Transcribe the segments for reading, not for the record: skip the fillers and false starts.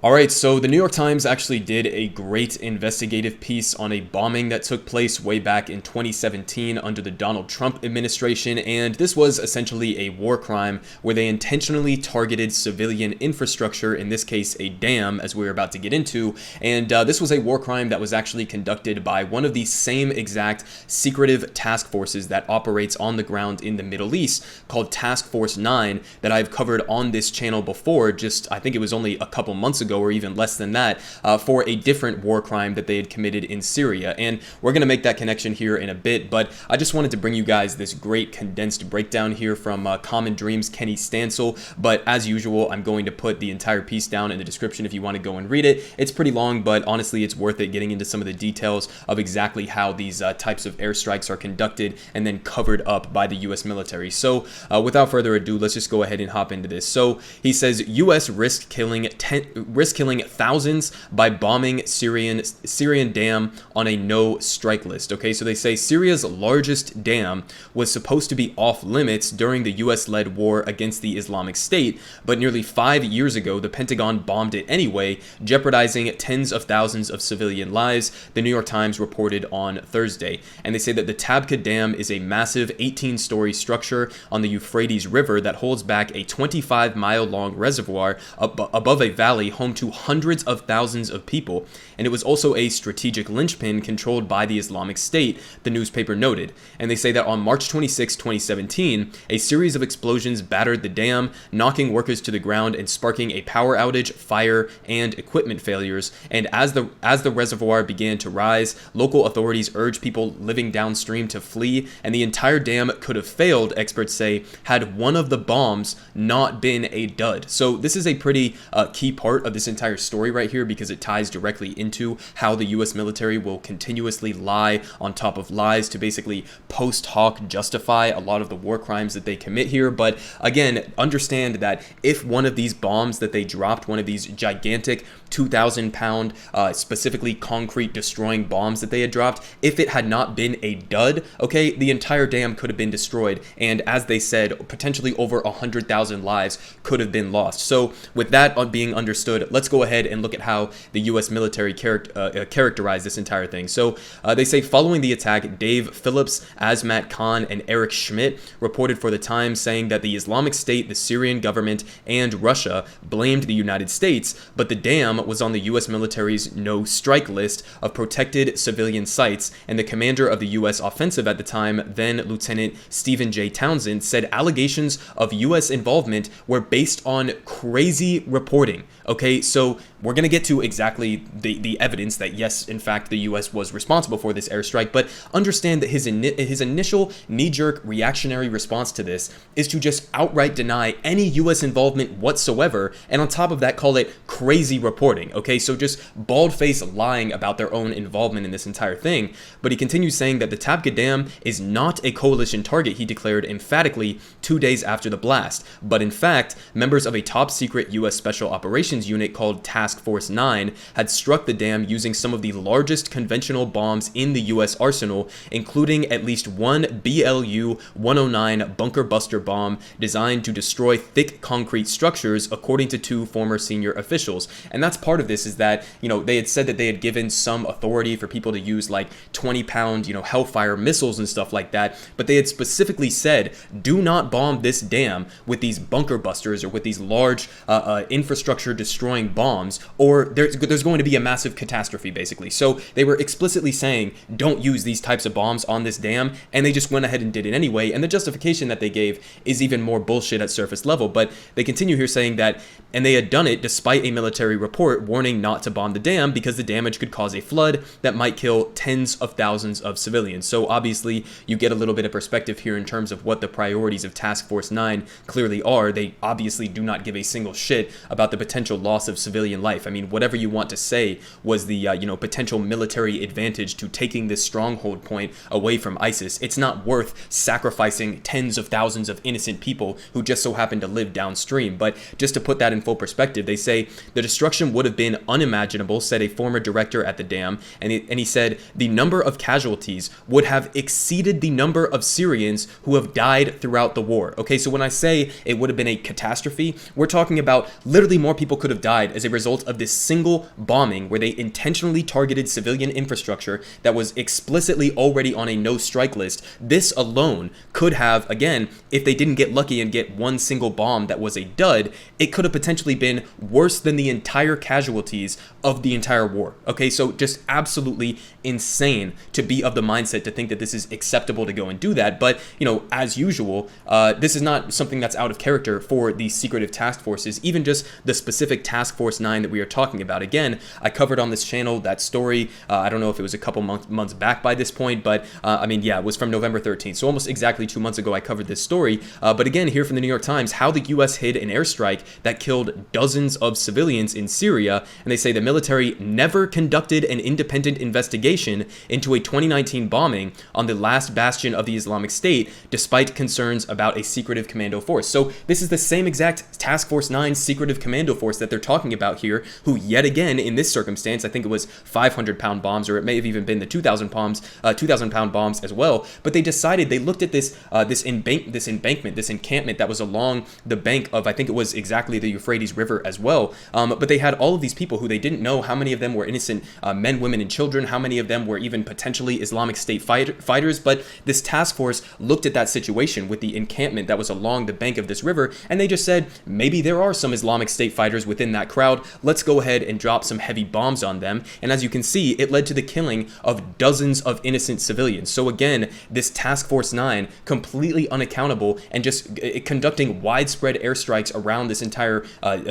All right, so the New York Times actually did a great investigative piece on a bombing that took place way back in 2017 under the Donald Trump administration, and this was essentially a war crime where they intentionally targeted civilian infrastructure, in this case a dam, as we're about to get into, and this was a war crime that was actually conducted by one of the same exact secretive task forces that operates on the ground in the Middle East, called Task Force 9, that I've covered on this channel before, just I think it was only a couple months ago or even less than that, for a different war crime that they had committed in Syria. And we're going to make that connection here in a bit, but I just wanted to bring you guys this great condensed breakdown here from Common Dreams' Kenny Stansel. But as usual, I'm going to put the entire piece down in the description if you want to go and read it. It's pretty long, but honestly, it's worth it getting into some of the details of exactly how these types of airstrikes are conducted and then covered up by the U.S. military. So without further ado, let's just go ahead and hop into this. So he says U.S. risked killing thousands by bombing Syrian Dam on a no-strike list. Okay, so they say Syria's largest dam was supposed to be off limits during the U.S.-led war against the Islamic State, but nearly 5 years ago, the Pentagon bombed it anyway, jeopardizing tens of thousands of civilian lives, the New York Times reported on Thursday. And they say that the Tabqa Dam is a massive 18-story structure on the Euphrates River that holds back a 25-mile-long reservoir above a valley home to hundreds of thousands of people, and it was also a strategic linchpin controlled by the Islamic State, the newspaper noted. And they say that on March 26, 2017, a series of explosions battered the dam, knocking workers to the ground and sparking a power outage, fire, and equipment failures. And as the reservoir began to rise, local authorities urged people living downstream to flee, and the entire dam could have failed, experts say, had one of the bombs not been a dud. So this is a pretty key part of this entire story right here, because it ties directly into how the U.S. military will continuously lie on top of lies to basically post hoc justify a lot of the war crimes that they commit here. But again, understand that if one of these bombs that they dropped, one of these gigantic 2,000-pound, specifically concrete destroying bombs that they had dropped, if it had not been a dud, okay, the entire dam could have been destroyed, and as they said, potentially over 100,000 lives could have been lost. So with that being understood, let's go ahead and look at how the U.S. military characterized this entire thing. So they say following the attack, Dave Phillips, Azmat Khan, and Eric Schmidt reported for the Times, saying that the Islamic State, the Syrian government, and Russia blamed the United States, but the dam was on the U.S. military's no-strike list of protected civilian sites, and the commander of the U.S. offensive at the time, then Lieutenant Stephen J. Townsend, said allegations of U.S. involvement were based on crazy reporting. Okay, so we're going to get to exactly the evidence that, yes, in fact, the U.S. was responsible for this airstrike, but understand that his initial knee-jerk reactionary response to this is to just outright deny any U.S. involvement whatsoever, and on top of that, call it crazy reporting. Okay, so just bald-faced lying about their own involvement in this entire thing. But he continues saying that the Tabqa Dam is not a coalition target, he declared emphatically 2 days after the blast, but in fact, members of a top-secret U.S. Special Operations Unit called Task Force 9 had struck the dam using some of the largest conventional bombs in the U.S. arsenal, including at least one BLU-109 bunker buster bomb designed to destroy thick concrete structures, according to two former senior officials. And that's part of this, is that, you know, they had said that they had given some authority for people to use like 20-pound, Hellfire missiles and stuff like that, but they had specifically said, do not bomb this dam with these bunker busters or with these large infrastructure destroying bombs, or there's going to be a massive catastrophe, basically. So they were explicitly saying, don't use these types of bombs on this dam, and they just went ahead and did it anyway, and the justification that they gave is even more bullshit at surface level. But they continue here saying that, and they had done it despite a military report warning not to bomb the dam because the damage could cause a flood that might kill tens of thousands of civilians. So obviously, you get a little bit of perspective here in terms of what the priorities of Task Force 9 clearly are. They obviously do not give a single shit about the potential loss of civilian life. I mean, whatever you want to say was the potential military advantage to taking this stronghold point away from ISIS. It's not worth sacrificing tens of thousands of innocent people who just so happen to live downstream. But just to put that in full perspective, they say the destruction would have been unimaginable, said a former director at the dam, and he said the number of casualties would have exceeded the number of Syrians who have died throughout the war. Okay, so when I say it would have been a catastrophe, we're talking about literally more people could have died died as a result of this single bombing where they intentionally targeted civilian infrastructure that was explicitly already on a no-strike list. This alone could have, again, if they didn't get lucky and get one single bomb that was a dud, it could have potentially been worse than the entire casualties of the entire war. Okay, so just absolutely insane to be of the mindset to think that this is acceptable to go and do that. But, as usual, this is not something that's out of character for these secretive task forces, even just the specific Task Force 9 that we are talking about. Again, I covered on this channel that story. I don't know if it was a couple months back by this point, but it was from November 13th. So almost exactly 2 months ago, I covered this story. But again, here from the New York Times, how the U.S. hid an airstrike that killed dozens of civilians in Syria. And they say the military never conducted an independent investigation into a 2019 bombing on the last bastion of the Islamic State, despite concerns about a secretive commando force. So this is the same exact Task Force 9 secretive commando force that they're talking about here, who yet again, in this circumstance, I think it was 500-pound bombs, or it may have even been the 2,000-pound bombs as well. But they decided, they looked at this encampment that was along the bank of, I think it was exactly the Euphrates River as well. But they had all of these people who they didn't know how many of them were innocent men, women, and children, how many of them were even potentially Islamic State fighters. But this task force looked at that situation with the encampment that was along the bank of this river, and they just said, maybe there are some Islamic State fighters within that crowd. Let's go ahead and drop some heavy bombs on them. And as you can see, it led to the killing of dozens of innocent civilians. So again, this Task Force 9, completely unaccountable and just conducting widespread airstrikes around this entire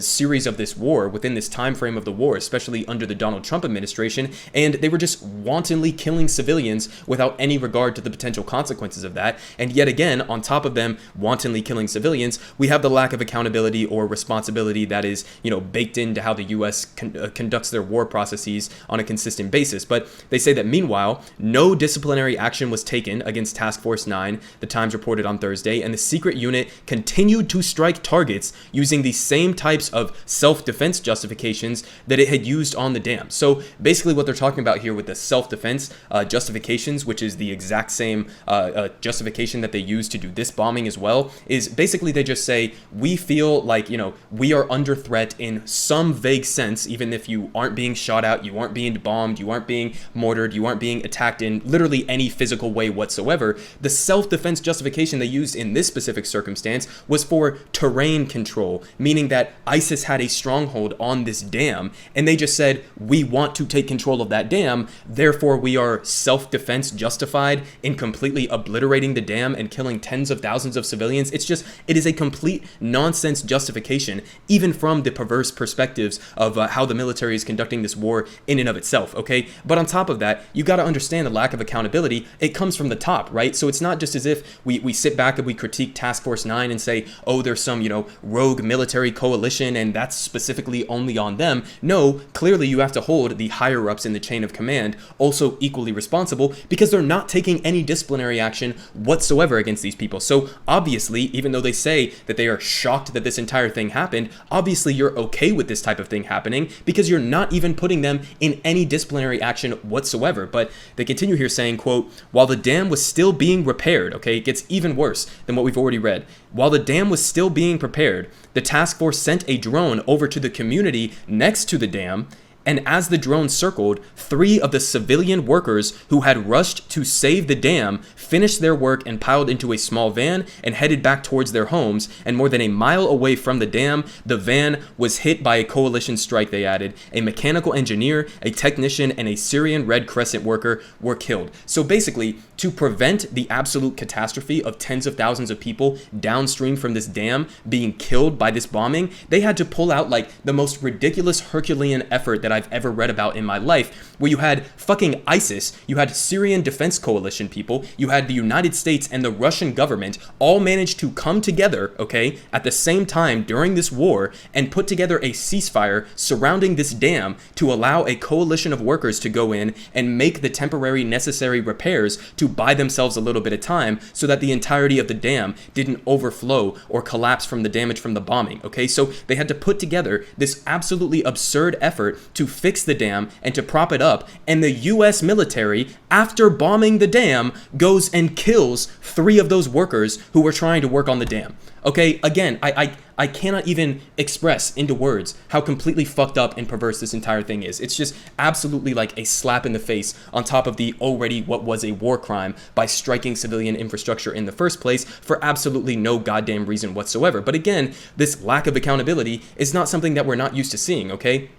series of this war within this time frame of the war, especially under the Donald Trump administration. And they were just wantonly killing civilians without any regard to the potential consequences of that. And yet again, on top of them wantonly killing civilians, we have the lack of accountability or responsibility that is, baked into how the U.S. conducts their war processes on a consistent basis. But they say that meanwhile, no disciplinary action was taken against Task Force 9, the Times reported on Thursday, and the secret unit continued to strike targets using the same types of self-defense justifications that it had used on the dam. So basically what they're talking about here with the self-defense justifications, which is the exact same justification that they used to do this bombing as well, is basically they just say, we feel like, we are under threat in some vague sense, even if you aren't being shot at, you aren't being bombed, you aren't being mortared, you aren't being attacked in literally any physical way whatsoever. The self-defense justification they used in this specific circumstance was for terrain control, meaning that ISIS had a stronghold on this dam, and they just said, we want to take control of that dam, therefore we are self-defense justified in completely obliterating the dam and killing tens of thousands of civilians. It is a complete nonsense justification, even from the perverse perspectives of how the military is conducting this war in and of itself, okay? But on top of that, you got to understand the lack of accountability. It comes from the top, right? So it's not just as if we sit back and we critique Task Force 9 and say, oh, there's some, rogue military coalition and that's specifically only on them. No, clearly you have to hold the higher ups in the chain of command also equally responsible, because they're not taking any disciplinary action whatsoever against these people. So obviously, even though they say that they are shocked that this entire thing happened, obviously you're okay with this type of thing happening because you're not even putting them in any disciplinary action whatsoever. But they continue here saying, quote, while the dam was still being repaired, okay, it gets even worse than what we've already read. While the dam was still being prepared, the task force sent a drone over to the community next to the dam, and as the drone circled, 3 of the civilian workers who had rushed to save the dam finished their work and piled into a small van and headed back towards their homes. And more than a mile away from the dam, the van was hit by a coalition strike, they added. A mechanical engineer, a technician, and a Syrian Red Crescent worker were killed. So basically, to prevent the absolute catastrophe of tens of thousands of people downstream from this dam being killed by this bombing, they had to pull out like the most ridiculous Herculean effort that I've ever read about in my life, where you had fucking ISIS, you had Syrian Defense Coalition people, you had the United States and the Russian government all managed to come together, okay, at the same time during this war and put together a ceasefire surrounding this dam to allow a coalition of workers to go in and make the temporary necessary repairs to buy themselves a little bit of time so that the entirety of the dam didn't overflow or collapse from the damage from the bombing, okay? So they had to put together this absolutely absurd effort to fix the dam and to prop it up, and the US military, after bombing the dam, goes and kills 3 of those workers who were trying to work on the dam. Okay, again, I cannot even express into words how completely fucked up and perverse this entire thing is. It's just absolutely like a slap in the face on top of the already what was a war crime by striking civilian infrastructure in the first place for absolutely no goddamn reason whatsoever. But again, this lack of accountability is not something that we're not used to seeing, okay?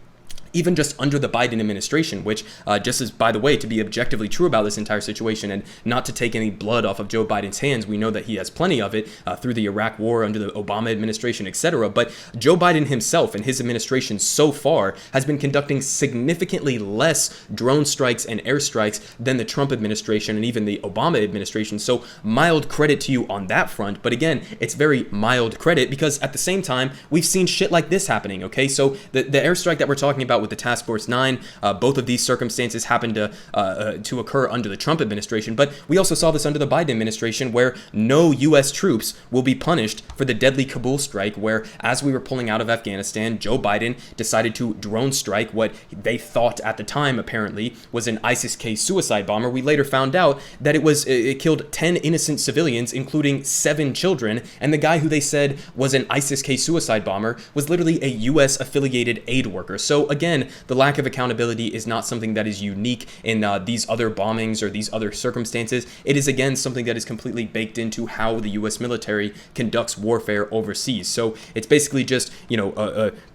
Even just under the Biden administration, which just as, by the way, to be objectively true about this entire situation and not to take any blood off of Joe Biden's hands, we know that he has plenty of it through the Iraq war, under the Obama administration, etc. But Joe Biden himself and his administration so far has been conducting significantly less drone strikes and airstrikes than the Trump administration and even the Obama administration. So mild credit to you on that front. But again, it's very mild credit because at the same time, we've seen shit like this happening, okay? So the airstrike that we're talking about with the Task Force 9, both of these circumstances happened to occur under the Trump administration, but we also saw this under the Biden administration, where no U.S. troops will be punished for the deadly Kabul strike, where as we were pulling out of Afghanistan, Joe Biden decided to drone strike what they thought at the time apparently was an ISIS-K suicide bomber. We later found out that it killed 10 innocent civilians, including 7 children, and the guy who they said was an ISIS-K suicide bomber was literally a U.S. affiliated aid worker. So again, the lack of accountability is not something that is unique in these other bombings or these other circumstances. It is, again, something that is completely baked into how the U.S. military conducts warfare overseas. So it's basically just,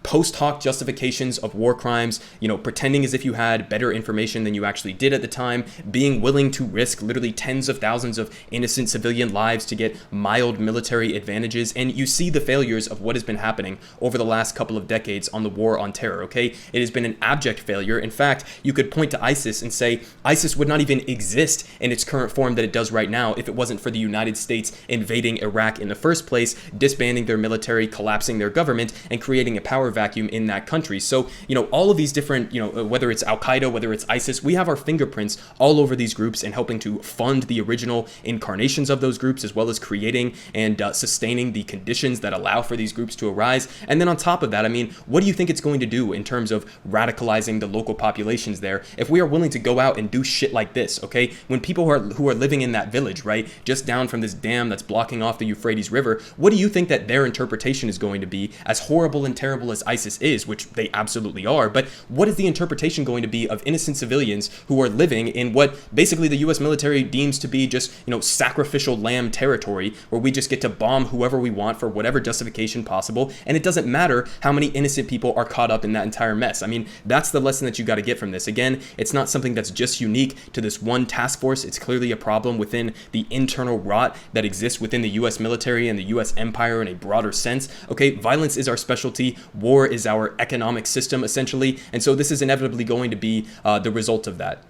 post hoc justifications of war crimes, pretending as if you had better information than you actually did at the time, being willing to risk literally tens of thousands of innocent civilian lives to get mild military advantages. And you see the failures of what has been happening over the last couple of decades on the war on terror, okay? It has been an abject failure. In fact, you could point to ISIS and say ISIS would not even exist in its current form that it does right now if it wasn't for the United States invading Iraq in the first place, disbanding their military, collapsing their government, and creating a power vacuum in that country. So, all of these different, whether it's Al-Qaeda, whether it's ISIS, we have our fingerprints all over these groups and helping to fund the original incarnations of those groups, as well as creating and sustaining the conditions that allow for these groups to arise. And then on top of that, what do you think it's going to do in terms of radicalizing the local populations there if we are willing to go out and do shit like this, okay? When people who are living in that village, right, just down from this dam that's blocking off the Euphrates River, what do you think that their interpretation is going to be? As horrible and terrible as ISIS is, which they absolutely are, but what is the interpretation going to be of innocent civilians who are living in what basically the U.S. military deems to be just, sacrificial lamb territory, where we just get to bomb whoever we want for whatever justification possible, and it doesn't matter how many innocent people are caught up in that entire mess. That's the lesson that you got to get from this. Again, it's not something that's just unique to this one task force. It's clearly a problem within the internal rot that exists within the U.S. military and the U.S. empire in a broader sense. Okay, violence is our specialty. War is our economic system, essentially. And so this is inevitably going to be the result of that.